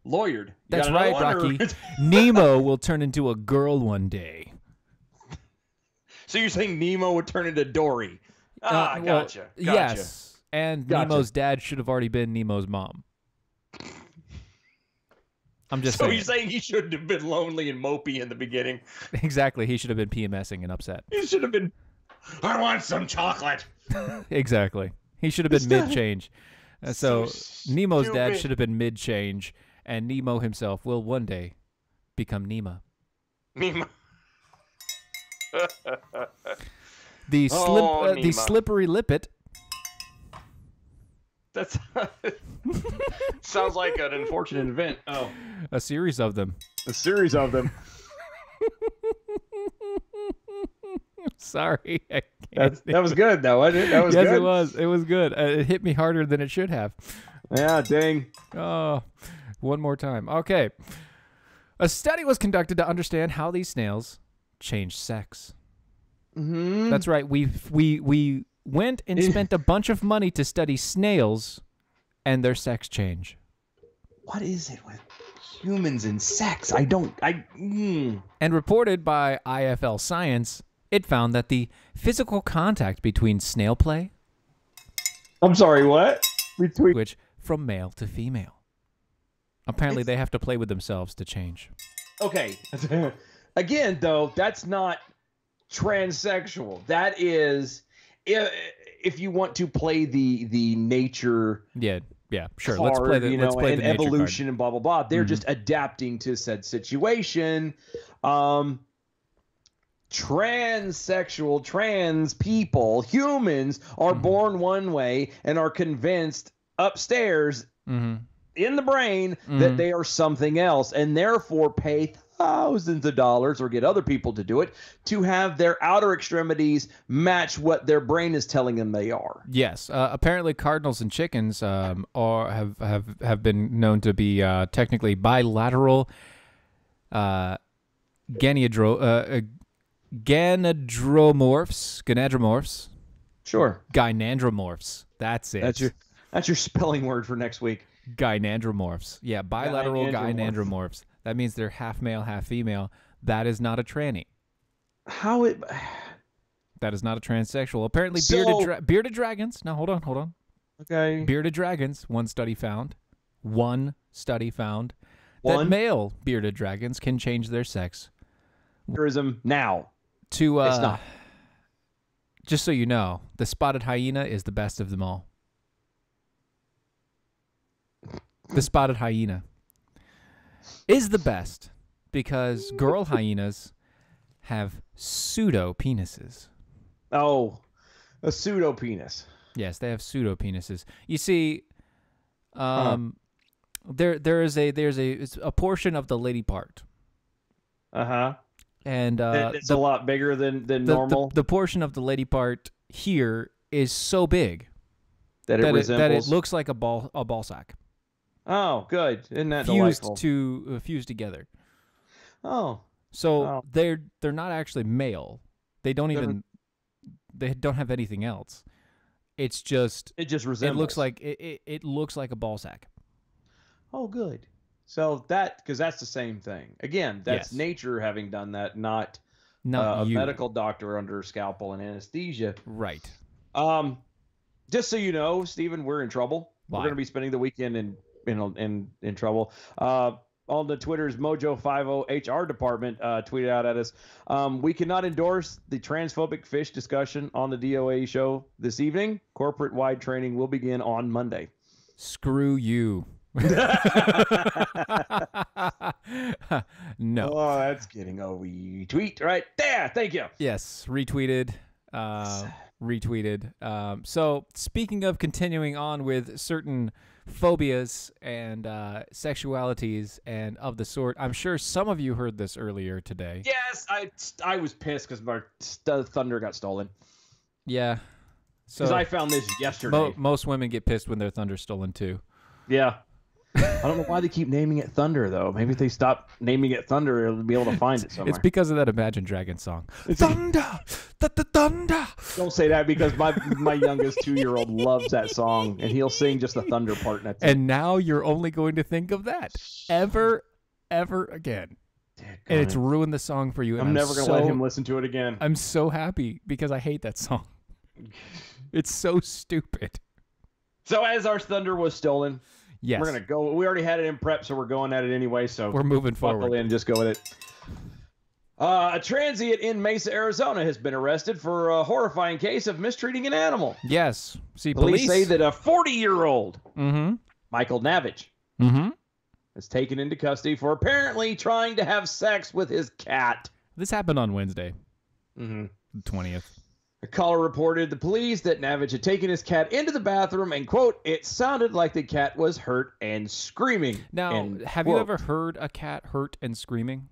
lawyered. You
That's
got another
right,
one, or-
Rocky. Nemo will turn into a girl one day.
So you're saying Nemo would turn into Dory? Gotcha. Gotcha.
Yes, and
Gotcha.
Nemo's dad should have already been Nemo's mom. I'm just
So
saying.
you're saying he shouldn't have been lonely and mopey in the beginning?
Exactly. He should have been PMSing and upset.
He should have been, I want some chocolate.
Exactly. He should have been mid-change. So Nemo's dad
stupid.
should have been mid-change, and Nemo himself will one day become Nema.
Nemo.
The
Nema.
slippery lippet.
That's sounds like an unfortunate event. Oh,
A series of them.
a series of them.
Sorry. I
That
can't.
was good though, wasn't it? That was
Yes,
good.
it was. It was good. It hit me harder than it should have.
Yeah, dang.
Oh, one more time. Okay. A study was conducted to understand how these snails change sex.
Mm-hmm.
That's right. We went and spent a bunch of money to study snails and their sex change.
What is it with humans and sex?
And reported by IFL Science, it found that the physical contact between snail play,
I'm sorry, what? Retweet.
which from male to female. Apparently, they have to play with themselves to change.
Okay. Again, though, that's not transsexual. That is, if you want to play the nature
Yeah, sure.
card,
Let's play the
and
nature
evolution
card.
and blah blah blah. They're just adapting to said situation. Transsexual, trans people, humans are born one way and are convinced upstairs in the brain that they are something else, and therefore pay thousands of dollars or get other people to do it to have their outer extremities match what their brain is telling them they are.
Yes, apparently cardinals and chickens have been known to be technically bilateral gynandromorphs.
Sure.
Gynandromorphs. That's it.
That's your spelling word for next week.
Gynandromorphs. Yeah, bilateral gynandromorphs. That means they're half male, half female. That is not a tranny.
How it?
That is not a transsexual. Apparently,
So-
bearded dragons. Now, hold on.
Okay.
Bearded dragons. One study found that
One?
male bearded dragons can change their sex
Tourism now.
to.
It's not.
Just so you know, the spotted hyena is the best of them all. The spotted hyena is the best because girl hyenas have pseudo penises.
Oh, a pseudo penis.
Yes, they have pseudo penises. You see, there's a portion of the lady part, and
It's a lot bigger than normal.
The portion of the lady part here is so big
that it resembles.
that it looks like a ball sack
Oh, good. Isn't that
fused
delightful?
fused together.
Oh,
So
Wow.
they're not actually male. They don't have anything else. It's just
it just resembles.
it looks like it looks like a ball sack.
Oh, good. So because that's the same thing. Again, that's
Yes.
nature having done that, not
Not
a
you.
medical doctor under scalpel and anesthesia.
Right.
Just so you know, Stephen, we're in trouble.
Why?
We're going to be spending the weekend in trouble. On the Twitter's Mojo50 HR department tweeted out at us. We cannot endorse the transphobic fish discussion on the DOA show this evening. Corporate-wide training will begin on Monday.
Screw you. No.
Oh, that's getting a retweet right there. Thank you.
Yes, retweeted. Retweeted. So speaking of continuing on with certain phobias and sexualities and of the sort, I'm sure some of you heard this earlier today.
Yes, I was pissed because my thunder got stolen.
Yeah.
Because
So
I found this yesterday.
most women get pissed when their thunder's stolen too.
Yeah. I don't know why they keep naming it Thunder, though. Maybe if they stop naming it Thunder, they'll be able to find it somewhere.
It's because of that Imagine Dragons song. Thunder! Thunder!
Don't say that because my youngest 2-year-old loves that song, and he'll sing just the Thunder part. And that's it.
And now you're only going to think of that ever again. And it's ruined the song for you. And
I'm never going to let him listen to it again.
I'm so happy because I hate that song. It's so stupid.
So as our thunder was stolen,
Yes.
we're going to go. We already had it in prep, so we're going at it anyway. So
We're moving
buckle
forward.
in, just go with it. A transient in Mesa, Arizona has been arrested for a horrifying case of mistreating an animal.
Yes. See,
Police say that a 40-year-old,
Mm-hmm.
Michael Navage,
Mm-hmm.
is taken into custody for apparently trying to have sex with his cat.
This happened on Wednesday,
Mm-hmm.
the 20th.
A caller reported to the police that Navage had taken his cat into the bathroom and, quote, it sounded like the cat was hurt and screaming.
Now,
end
have
quote.
you ever heard a cat hurt and screaming?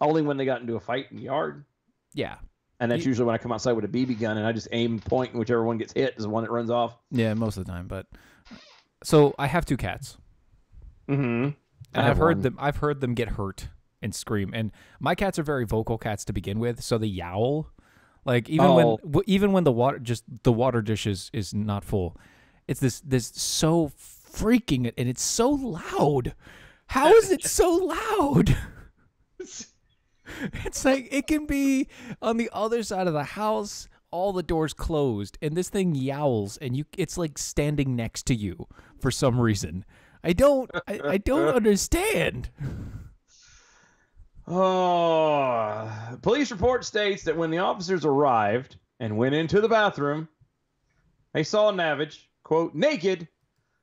Only when they got into a fight in the yard.
Yeah.
And that's usually when I come outside with a BB gun and I just aim, point, and whichever one gets hit is the one that runs off.
Yeah, most of the time. But so I have 2 cats.
Mm-hmm.
And I've heard them get hurt and scream. And my cats are very vocal cats to begin with, so they yowl. Like even when the water dish is not full, it's this so freaking, and it's so loud. How is it so loud? It's like it can be on the other side of the house, all the doors closed, and this thing yowls, and it's like standing next to you for some reason. I don't understand.
Oh, police report states that when the officers arrived and went into the bathroom, they saw Navage, quote, naked,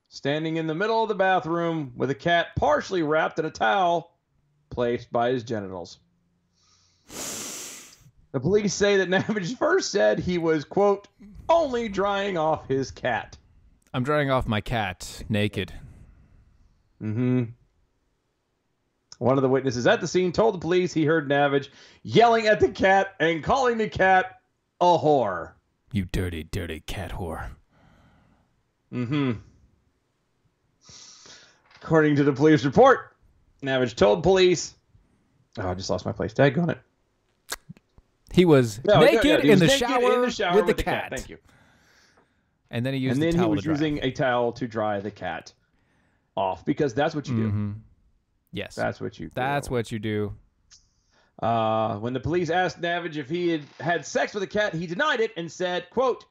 standing in the middle of the bathroom with a cat partially wrapped in a towel placed by his genitals. The police say that Navage first said he was, quote, only drying off his cat.
I'm drying off my cat naked.
Mm-hmm. One of the witnesses at the scene told the police he heard Navage yelling at the cat and calling the cat a whore.
You dirty, dirty cat whore.
Mm-hmm. According to the police report, Navage told police... Oh, I just lost my place. Daggone it.
He was naked in the shower with the cat.
Thank you.
And then he used
and
the
then
towel
he was
to dry.
using a towel to dry the cat off, because that's what you do.
Mm-hmm. Yes.
That's what you do.
That's what you do.
When the police asked Navage if he had sex with a cat, he denied it and said, quote,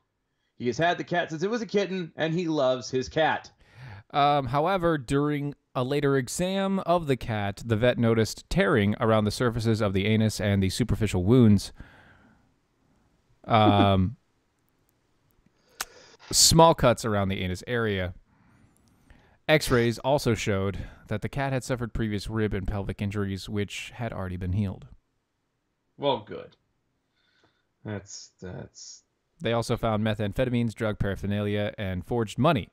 he has had the cat since it was a kitten, and he loves his cat.
However, during a later exam of the cat, the vet noticed tearing around the surfaces of the anus and the superficial wounds. Small cuts around the anus area. X-rays also showed that the cat had suffered previous rib and pelvic injuries, which had already been healed.
Well, good. That's...
They also found methamphetamines, drug paraphernalia, and forged money.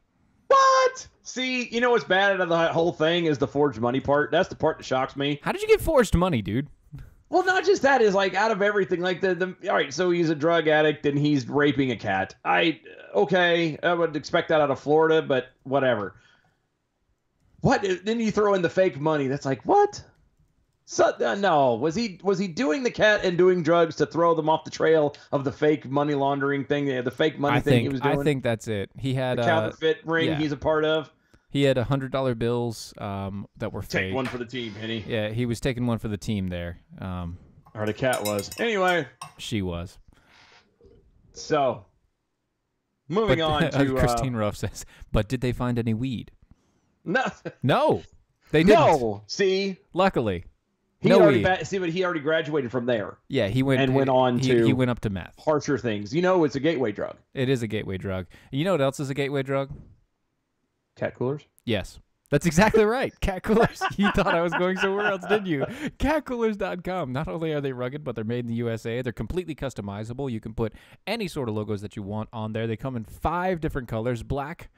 What? See, you know what's bad out of the whole thing is the forged money part. That's the part that shocks me.
How did you get forged money, dude?
Well, not just that, is like out of everything, like the all right, so he's a drug addict and he's raping a cat. Okay, I would expect that out of Florida, but whatever. What? Then you throw in the fake money. That's like, what? So, no, was he doing the cat and doing drugs to throw them off the trail of the fake money laundering thing, the fake money thing he was doing?
I think that's it. He had
the counterfeit ring he's a part of.
He had $100 bills that were fake.
Take one for the team, Henny.
Yeah, he was taking one for the team there.
Or the cat was. Anyway.
She was.
So, moving on to...
Christine Ruff says, but did they find any weed?
No,
they didn't.
No, see?
Luckily.
He already graduated from there.
Yeah, he went on to... He went up to meth.
Harsher things. You know, it's a gateway drug.
It is a gateway drug. You know what else is a gateway drug?
Cat coolers?
Yes. That's exactly right. Cat coolers. You thought I was going somewhere else, didn't you? Catcoolers.com. Not only are they rugged, but they're made in the USA. They're completely customizable. You can put any sort of logos that you want on there. They come in 5 different colors: black,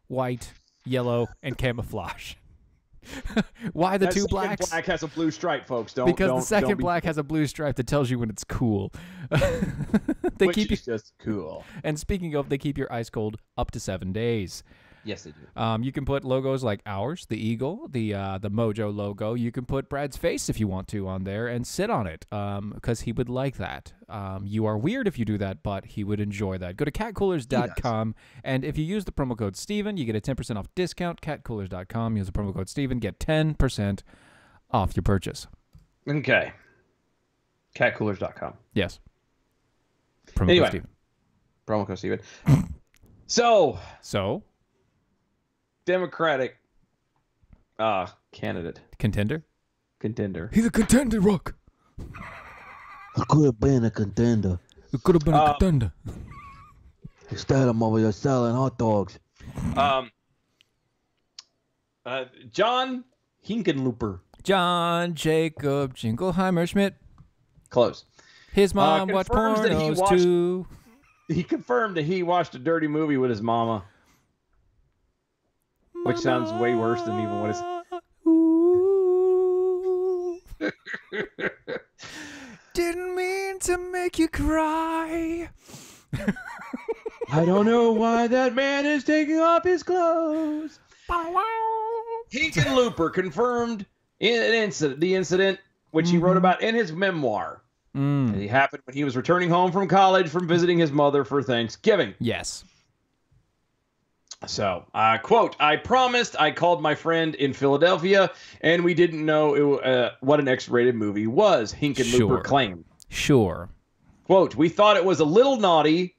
white, yellow, and camouflage. Why the 2 blacks?
Black has a blue stripe, folks.
Because the second black has a blue stripe that tells you when it's cool.
Which is just cool.
And speaking of, they keep your ice cold up to 7 days.
Yes, they do.
You can put logos like ours, the eagle, the Mojo logo. You can put Brad's face if you want to on there and sit on it, because he would like that. You are weird if you do that, but he would enjoy that. Go to catcoolers.com, and if you use the promo code Steven, you get a 10% off discount. Catcoolers.com. Use the promo code Steven, get 10% off your purchase.
Okay. Catcoolers.com.
Yes. Promo code Steven.
Promo code Steven. So, Democratic candidate.
Contender? He's a contender, Rock.
I could have been a contender.
You could have been a contender.
Instead, I'm over here selling hot dogs.
John Hinkenlooper.
John Jacob Jingleheimer Schmidt.
Close.
His mom watched pornos too.
He confirmed that he watched a dirty movie with his mama. Which sounds way worse than even what is.
Didn't mean to make you cry.
I don't know why that man is taking off his clothes. Hinkenlooper confirmed the incident, which he wrote about in his memoir. It happened when he was returning home from college from visiting his mother for Thanksgiving.
Yes.
So, quote, I promised I called my friend in Philadelphia, and we didn't know what an X-rated movie was, Hinkenlooper claimed.
Sure.
Quote, we thought it was a little naughty,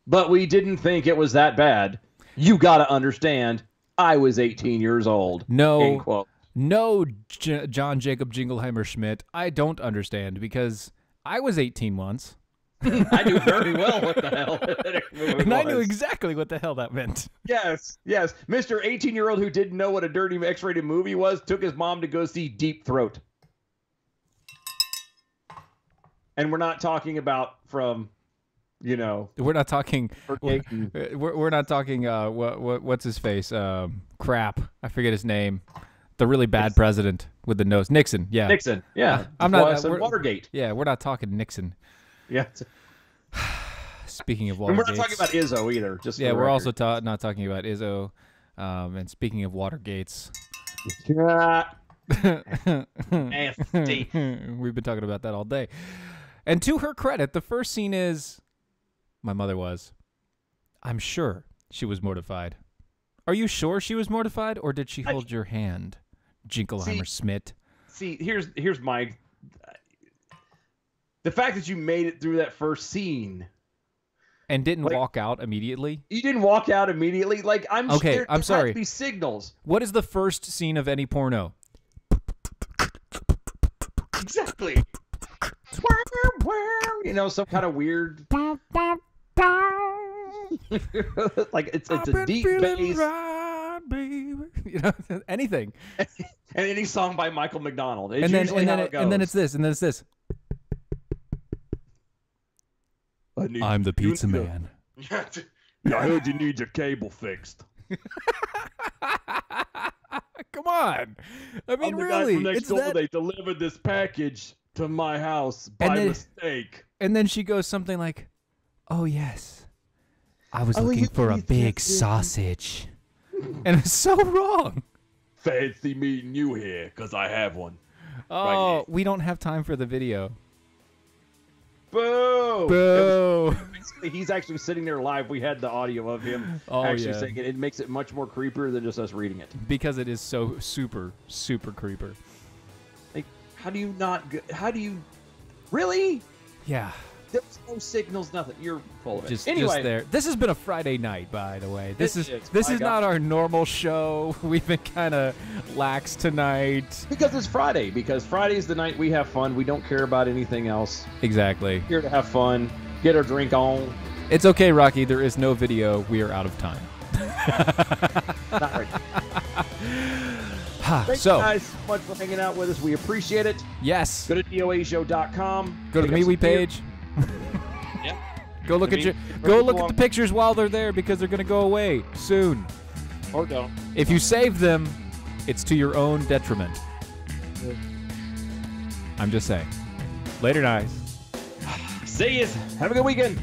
but we didn't think it was that bad. You got to understand, I was 18 years old.
No,
quote.
No, John Jacob Jingleheimer Schmidt, I don't understand because I was 18 once.
I knew very well what the hell that movie was.
And I knew exactly what the hell that meant.
Yes. Mr. 18-year-old who didn't know what a dirty X-rated movie was took his mom to go see Deep Throat. And we're not talking about from,
We're not talking. We're not talking. What's his face? Crap. I forget his name. The really bad president with the nose. Nixon. Yeah.
Nixon. Yeah.
I'm not.
Watergate.
Yeah, we're not talking Nixon.
Yeah.
Speaking of Watergate.
And we're not talking about Izzo either. Just
yeah, we're also not talking about Izzo. And speaking of Watergates.
Nasty.
We've been talking about that all day. And to her credit, the first scene is, my mother was, I'm sure she was mortified. Are you sure she was mortified, or did she hold your hand, Jingleheimer Schmidt?
See, here's my... The fact that you made it through that first scene...
And didn't walk out immediately?
You didn't walk out immediately? Like, I'm scared.
I'm sorry.
There has to be signals.
What is the first scene of any porno?
Exactly. Some kind of weird... like, it's a deep bass.
Right, baby. Anything.
And any song by Michael McDonald.
And then it's this. I'm the pizza man.
I heard you need your cable fixed.
Come on. I mean,
I'm the
really.
guy from next door. They delivered this package to my house by mistake.
And then she goes something like, oh, yes. I was looking for a big sausage. And it's so wrong.
Fancy meeting you here, because I have one.
Oh, we don't have time for the video.
Boo!
Boo!
Basically, he's actually sitting there live. We had the audio of him saying it. It makes it much more creepier than just us reading it.
Because it is so super, super creeper.
Like, how do you... Really?
Yeah.
There's no signals, nothing. You're full of it.
Just
anyway,
this has been a Friday night, by the way. This is
my
not our normal show. We've been kind of lax tonight.
Because it's Friday. Because Friday's the night we have fun. We don't care about anything else.
Exactly.
Here to have fun. Get our drink on.
It's okay, Rocky. There is no video. We are out of time.
Not right. Thanks, guys, so much for hanging out with us. We appreciate it.
Yes.
Go to DOAShow.com.
Go to the MeWe page.
Yeah.
Go look at the pictures while they're there because they're going to go away soon.
Or don't.
If you save them, it's to your own detriment. I'm just saying. Later, guys.
See you. Have a good weekend.